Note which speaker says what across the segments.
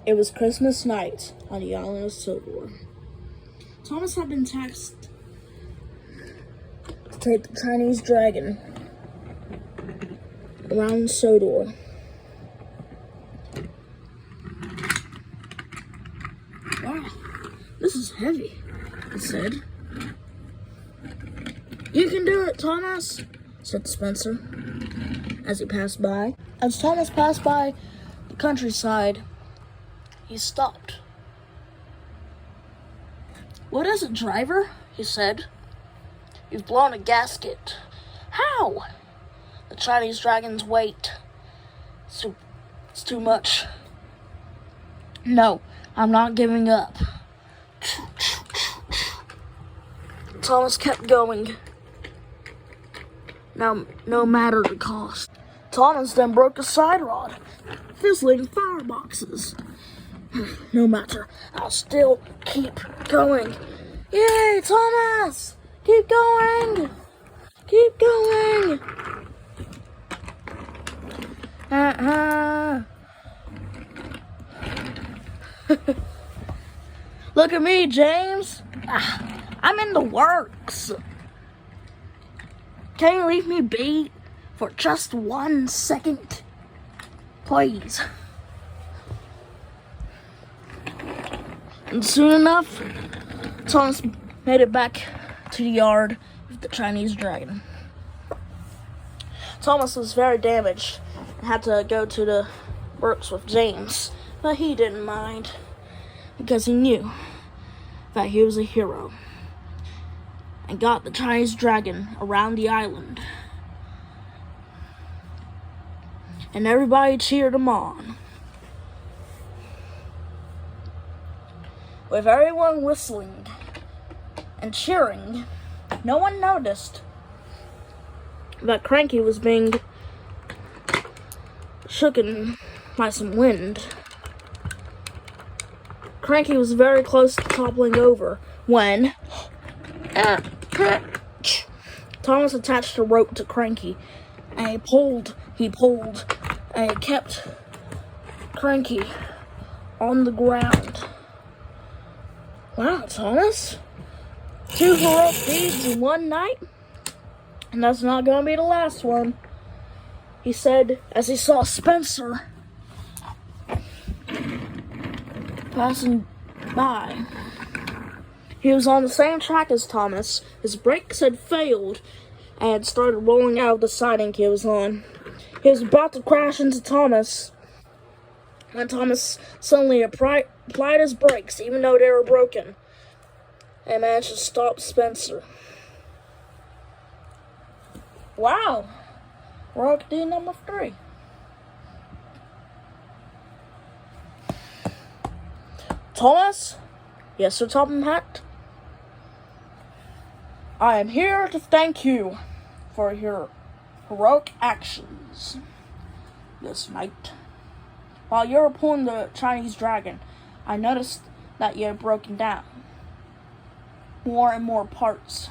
Speaker 1: It was Christmas night on the island of Sodor. Thomas had been tasked to take the Chinese dragon around Sodor. Wow, this is heavy, he said. You can do it, Thomas, said Spencer as he passed by. As Thomas passed by the countryside, he stopped. What is it, driver? He said. You've blown a gasket. How? The Chinese dragon's weight. It's too much. No, I'm not giving up. Thomas kept going. Now, no matter the cost. Thomas then broke a side rod, fizzling fireboxes. No matter, I'll still keep going. Yay, Thomas! Keep going! Keep going! Look at me, James. I'm in the works. Can you leave me be for just 1 second? Please. And soon enough, Thomas made it back to the yard with the Chinese dragon. Thomas was very damaged and had to go to the works with James, but he didn't mind because he knew that he was a hero and got the Chinese dragon around the island. And everybody cheered him on. With everyone whistling and cheering, no one noticed that Cranky was being shooken by some wind. Cranky was very close to toppling over when Thomas attached a rope to Cranky, and he pulled, and he kept Cranky on the ground. Wow, Thomas. 2 heroic deeds in one night? And that's not going to be the last one, he said as he saw Spencer passing by. He was on the same track as Thomas. His brakes had failed and had started rolling out of the siding he was on. He was about to crash into Thomas when Thomas suddenly applied his brakes, even though they were broken, and managed to stop Spencer. Wow, we're on to number 3. Thomas? Yes, Sir Topham Hatt? I am here to thank you for your heroic actions this night. While you were pulling the Chinese dragon, I noticed that you had broken down. More and more parts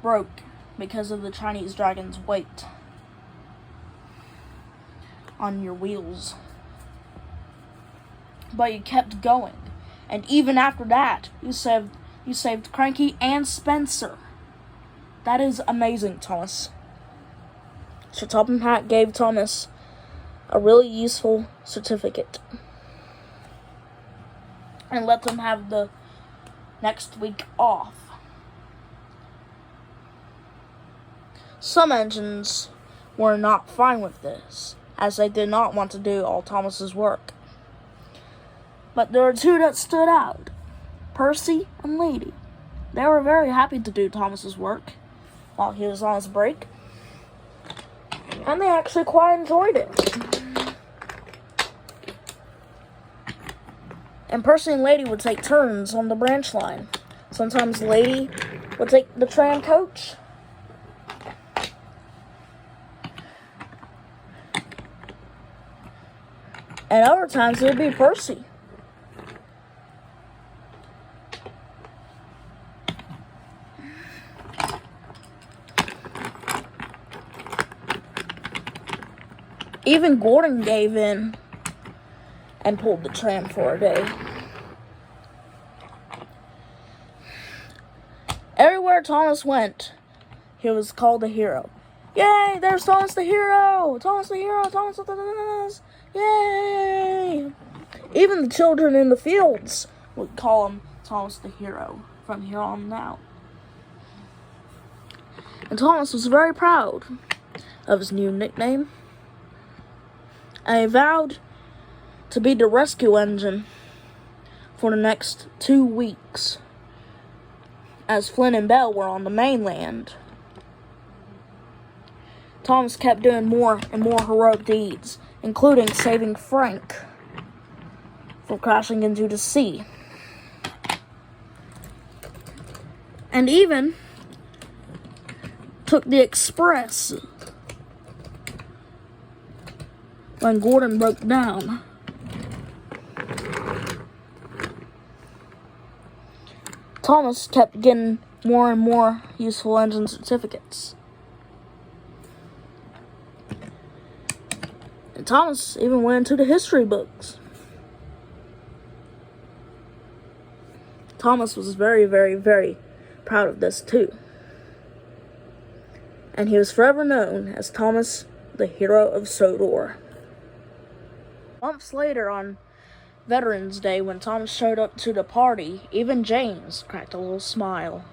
Speaker 1: broke because of the Chinese dragon's weight on your wheels. But you kept going, and even after that, you saved Cranky and Spencer. That is amazing, Thomas. Sir Topham Hatt gave Thomas a really useful certificate and let them have the next week off. Some engines were not fine with this, as they did not want to do all Thomas's work. But there were 2 that stood out, Percy and Lady. They were very happy to do Thomas's work while he was on his break, and they actually quite enjoyed it. And Percy and Lady would take turns on the branch line. Sometimes Lady would take the tram coach, and other times it would be Percy. Even Gordon gave in and pulled the tram for a day. Everywhere Thomas went, he was called a hero. Yay, there's Thomas the hero! Thomas the hero! Thomas the... Yay! Even the children in the fields would call him Thomas the hero from here on out. And Thomas was very proud of his new nickname. And he vowed to be the rescue engine for the next 2 weeks, as Flynn and Belle were on the mainland. Thomas kept doing more and more heroic deeds, including saving Frank from crashing into the sea. And even took the express when Gordon broke down. Thomas kept getting more and more useful engine certificates. And Thomas even went into the history books. Thomas was very, very, very proud of this too. And he was forever known as Thomas, the hero of Sodor. Months later, on Veterans Day, when Thomas showed up to the party, even James cracked a little smile.